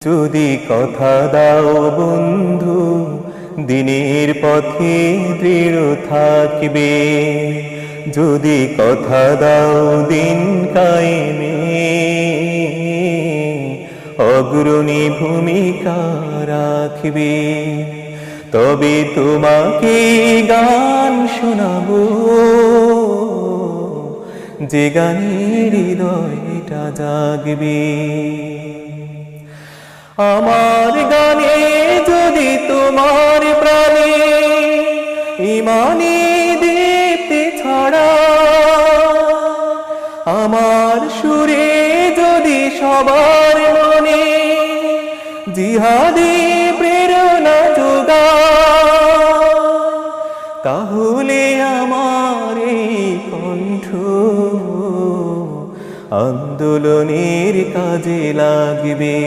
যদি কথা দাও বন্ধু দিনের পথে দৃঢ় থাকবে, যদি কথা দাও দিন কায়েমে অগ্রণী ভূমিকা রাখবে, তবে তোমাকে গান শোনাবো যে গানের হৃদয়টা জাগবে। আমার গানে যদি তোমার প্রাণে ইমানি দীপ্তি ছড়া, আমার সুরে যদি সবার মনে জিহাদি প্রেরণা যোগা, তাহলে আমার এই কণ্ঠ আন্দোলনের কাজে লাগবে।